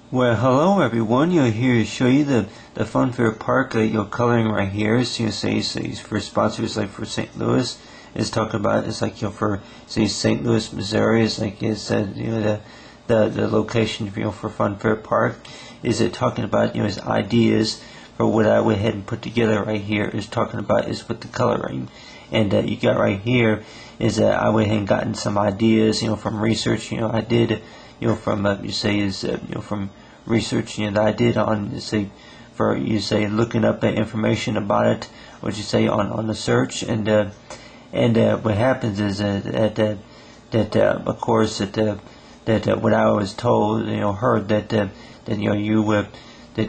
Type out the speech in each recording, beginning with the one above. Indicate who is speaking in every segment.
Speaker 1: Well, hello everyone. Here to show you the Funfair Park coloring right here. So say for sponsors like for St. Louis is talking about it's like for say St. Louis, Missouri is like is the location for Funfair Park. Is it talking about his ideas for what I went ahead and put together right here is talking about is with the coloring. And you got right here is that I went ahead and gotten some ideas from research I did from you say is from research that I did on say for you say looking up information about it, what you say on the search. And what happens is that of course that what I was told heard that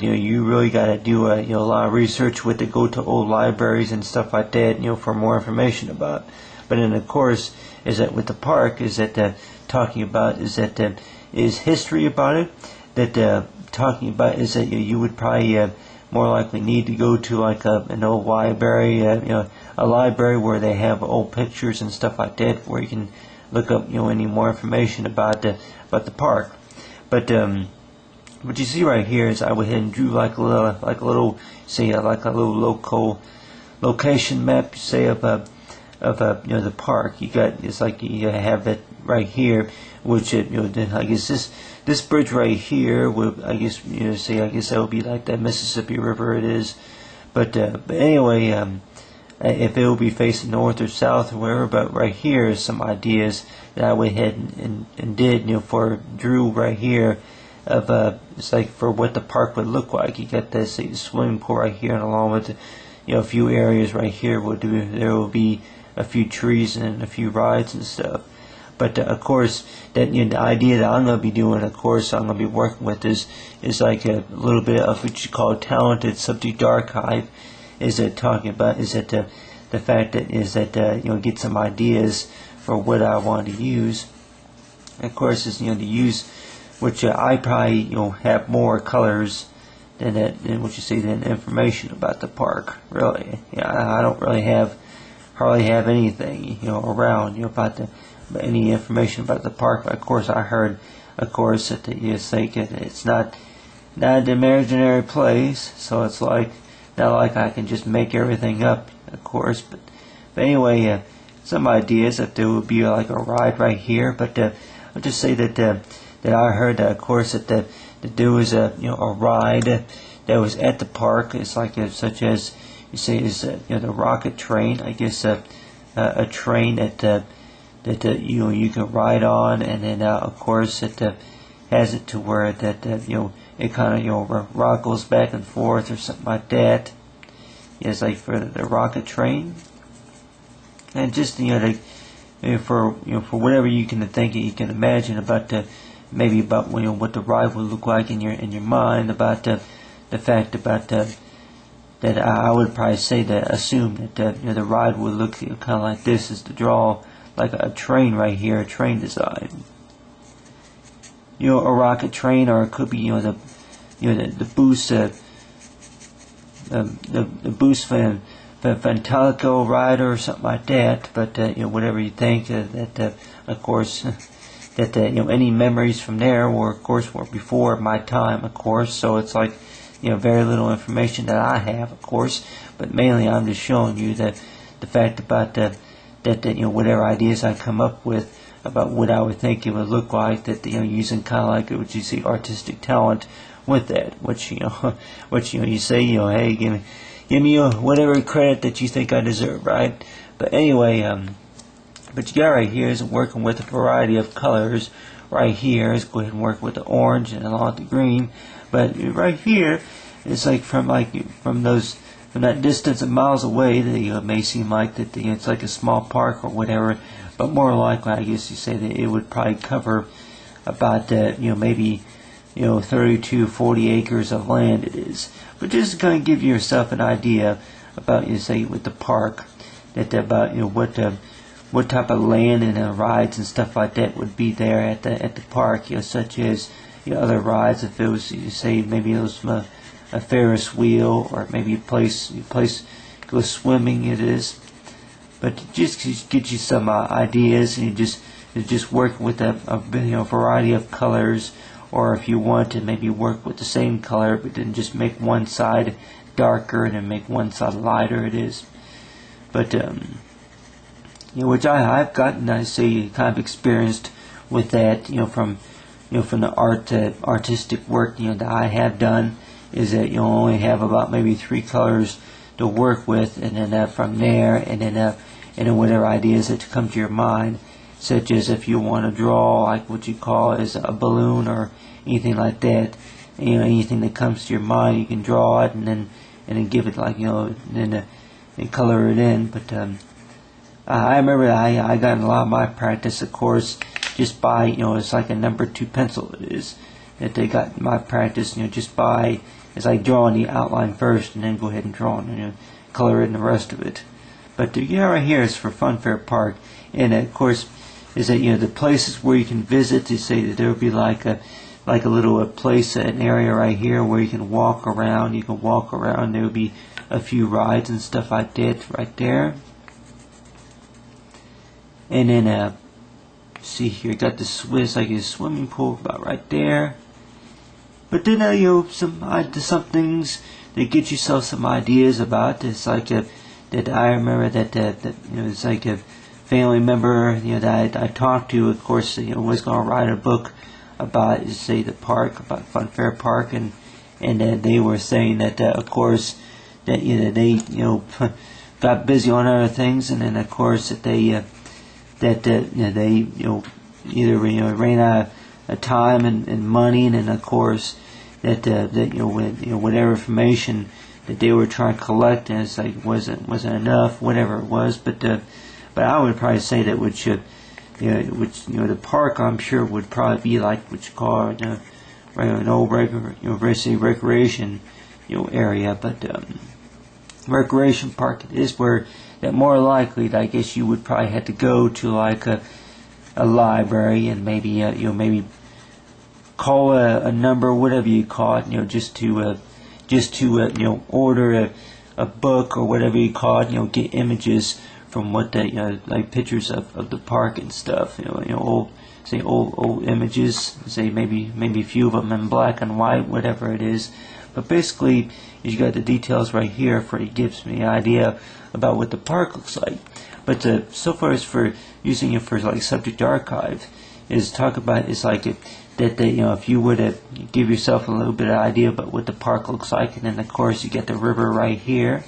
Speaker 1: you really got to do a lot of research with it, go to old libraries and stuff like that for more information about. But then of course is that with the park is that talking about is that is history about it, that talking about is that you would probably more likely need to go to like an old library, a library where they have old pictures and stuff like that, where you can look up any more information about the park. But what you see right here is I went ahead and drew like a little say like a little local location map, say of the park. You got it's like you have it right here, which I guess this bridge right here would I guess say I guess that would be like that Mississippi River it is. But anyway, if it will be facing north or south or wherever, but right here is some ideas that I went ahead and did for drew right here of it's like for what the park would look like. You got this swimming pool right here, and along with a few areas right here there will be a few trees and a few rides and stuff. But of course, that the idea that I'm going to be doing, of course, I'm going to be working with is like a little bit of what you call talented subject archive. Is it talking about is that the fact that is that get some ideas for what I want to use. Of course, is to use which I probably have more colors than what you see than information about the park. Really, I don't really hardly have anything around about any information about the park. But of course, I heard, of course, that it's not an imaginary place, so it's like not like I can just make everything up, of course. But anyway, some ideas that there would be like a ride right here. But I'll just say that I heard, of course, that there was a ride that was at the park. It's like such as you say is the rocket train. I guess a train that you can ride on, and then of course it has it to where that it kind of rockles back and forth or something like that. It's like for the rocket train, and just for whatever you can think you can imagine about maybe about what the ride would look like in your mind about the fact about that I would probably say that assume that the ride would look kind of like this is to draw like a train right here, a train design. A rocket train, or it could be the boost the boost Fantalico rider or something like that. But whatever you think that of course that any memories from there were before my time, of course. So it's like very little information that I have, of course. But mainly I'm just showing you that the fact about that whatever ideas I come up with about what I would think it would look like, that using kind of like what you see artistic talent with that, which you say hey, give me whatever credit that you think I deserve, right? But anyway, but you got right here is working with a variety of colors. Right here is go ahead and work with the orange and along with the green. But right here it's like from that distance of miles away, that it may seem like that it's like a small park or whatever, but more likely, I guess you say that it would probably cover about maybe 30 to 40 acres of land it is. But just to kind of give yourself an idea about say with the park, that about what type of land and rides and stuff like that would be there at the park, such as other rides. If it was say maybe it was a Ferris wheel, or maybe a place go swimming it is. But just get you some ideas, and you just work with a variety of colors, or if you want to maybe work with the same color but then just make one side darker and then make one side lighter, it is. But which I've gotten, I say, kind of experienced with that, from the artistic work, that I have done, is that you only have about maybe 3 colors to work with, and then from there, and then whatever ideas that come to your mind, such as if you want to draw like what you call as a balloon or anything like that, anything that comes to your mind, you can draw it and then give it like and color it in. But I remember that I got a lot of my practice, of course, just by it's like a number 2 pencil. It is that they got my practice, just by it's like drawing the outline first and then go ahead and draw and color in the rest of it. But right here is for Funfair Park, and of course is that the places where you can visit. To say that there will be like a little place, an area right here where you can walk around. You can walk around. There will be a few rides and stuff like that right there. And then see here, got the Swiss like a swimming pool about right there. But then some things that get yourself some ideas about. It's like that I remember that it's like a family member that I talked to, of course, was going to write a book about, say, the park, about Funfair Park, and they were saying that of course that they got busy on other things, and then of course that they they either ran out of time and money, and then of course that whatever information that they were trying to collect, and it's like wasn't enough, whatever it was. But I would probably say that the park, I'm sure, would probably be like what you call an old regular recreation area. But recreation park, it is where that more likely, I guess, you would probably have to go to like a library and maybe maybe call a number, whatever you call it, just to order a book or whatever you call it, get images from what the like pictures of the park and stuff, old images, say maybe a few of them in black and white, whatever it is. But basically, you got the details right here, for it gives me an idea about what the park looks like. But so far as for using it for like subject archive, is talk about is like that if you were to give yourself a little bit of idea about what the park looks like, and then of course you get the river right here.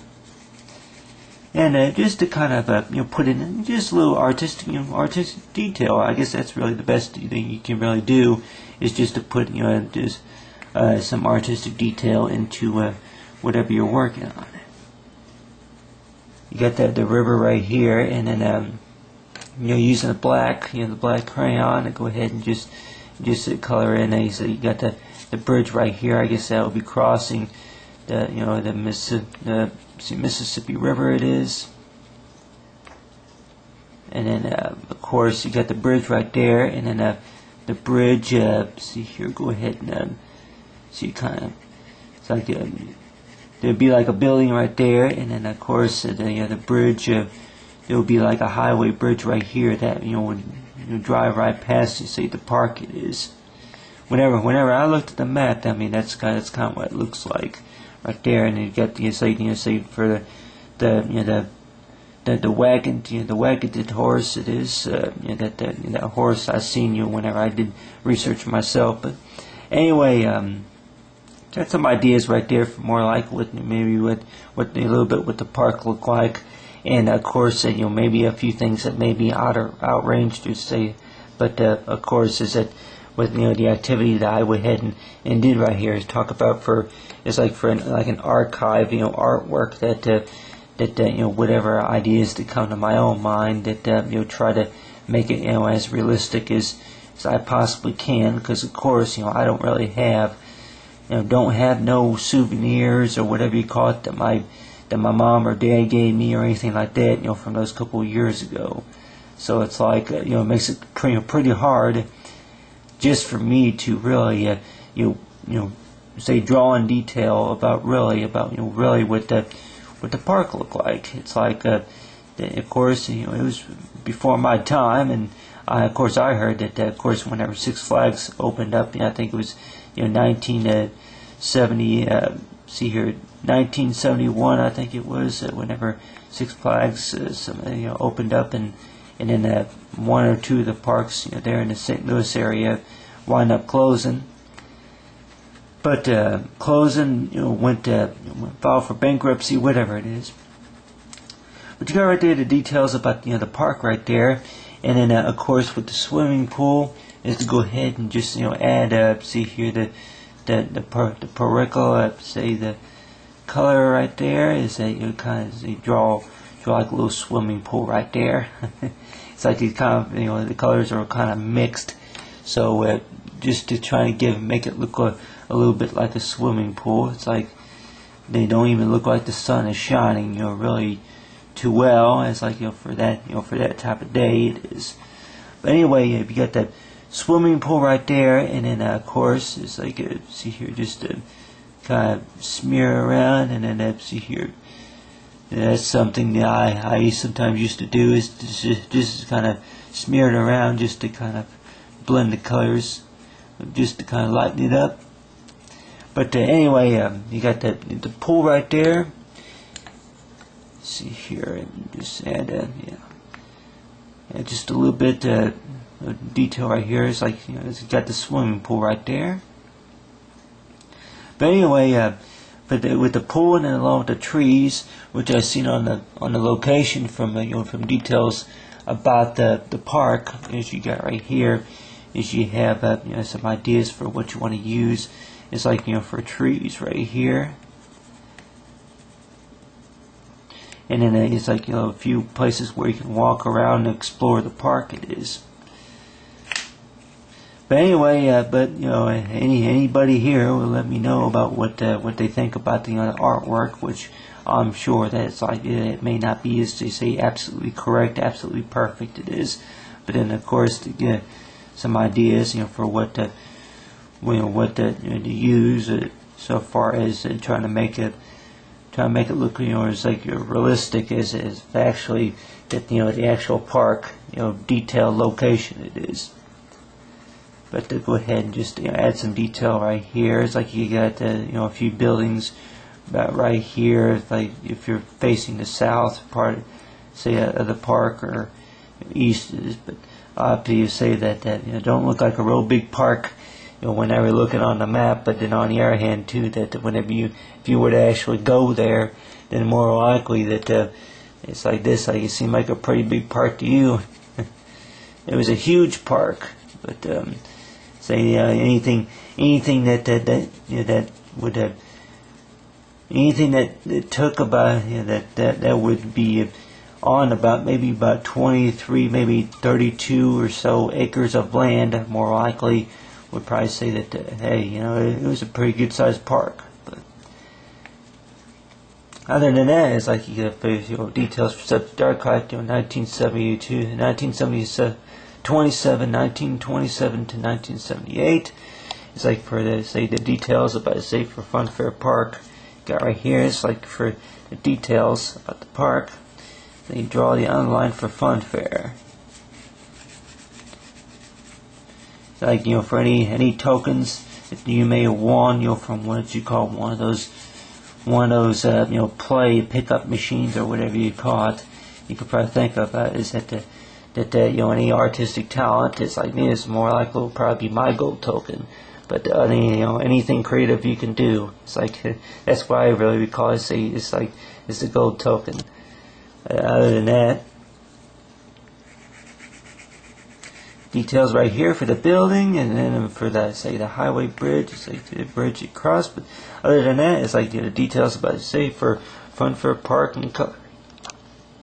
Speaker 1: And just to kind of put in just a little artistic detail. I guess that's really the best thing you can really do, is just to put just some artistic detail into whatever you're working on. You got the river right here, and then using the black crayon to go ahead and just color in. So you got the bridge right here. I guess that will be crossing the Mississippi River, it is. And then of course you got the bridge right there, and then the bridge, see here, go ahead and see, kind of, it's like there'd be like a building right there, and then of course the bridge, there will be like a highway bridge right here that when you drive right past, you see the park it is. Whenever I looked at the map, I mean that's kind of what it looks like right there. And you got say for the wagon, the wagon horse, it is that horse I seen whenever I did research myself. But anyway, got some ideas right there for more like what a little bit what the park look like, and of course maybe a few things that may be outrange to say, but of course is that with the activity that I went ahead and did right here is talk about like an archive, artwork that whatever ideas that come to my own mind, that try to make it as realistic as I possibly can, because of course I don't really have don't have no souvenirs or whatever you call it that my mom or dad gave me or anything like that from those couple of years ago. So it's like it makes it pretty hard just for me to really say draw in detail about really what the park looked like. It's like of course it was before my time, and of course, I heard that, of course, whenever Six Flags opened up, I think it was 1970. See here, 1971. I think it was whenever Six Flags opened up, and then one or two of the parks there in the St. Louis area wind up closing. But closing, went filed for bankruptcy, whatever it is. But you got right there the details about the park right there, and then of course with the swimming pool is to go ahead and just add see here the pericle, say the color right there is that you kind of draw like a little swimming pool right there. It's like these kind of the colors are kind of mixed, so just to try to make it look a little bit like a swimming pool. It's like they don't even look like the sun is shining really too well. It's like for that type of day it is. But anyway, you got that swimming pool right there, and then of course it's like see here, just to kind of smear around, and then see here. That's something that I sometimes used to do, is just kind of smear it around just to kind of blend the colors, just to kind of lighten it up. But anyway, you got the pool right there. See here, and just add just a little bit of detail right here. It's like it's got the swimming pool right there. But anyway, with the pool and then along with the trees, which I've seen on the location from from details about the park, as you got right here, is you have some ideas for what you want to use. It's like for trees right here, and then it's like a few places where you can walk around and explore the park. It is. But anyway, anybody here will let me know about what they think about the artwork, which I'm sure that it's like it may not be, as they say, absolutely correct, absolutely perfect. It is, but then of course to get some ideas, for what to use so far as trying to make it look as like realistic as actually that the actual park detailed location it is. But to go ahead and just add some detail right here, it's like you got a few buildings about right here. It's like if you're facing the south part, say of the park, or east, but you say that don't look like a real big park, whenever looking on the map. But then on the other hand too, that whenever if you were to actually go there, then more likely that it's like this, like it seemed like a pretty big park to you. It was a huge park, but say anything that would anything that took about that would be on about maybe about 23, maybe 32 or so acres of land, more likely would probably say that hey, it was a pretty good sized park. But other than that, it's like you get details for such dark height, 1972, 1977. 1927 to 1978. It's like for the details about for Funfair Park. Got right here. It's like for the details about the park. Then you draw the outline for Funfair. It's like for any tokens that you may have won from what you call one of those play pickup machines or whatever you call it. You could probably think of is that any artistic talent, it's like me, it's more likely will probably be my gold token. But anything creative you can do, it's like that's why I really would call it it's the gold token. Other than that, details right here for the building, and then for the the highway bridge, it's like the bridge across. But other than that, it's like the details about for Funfair Park and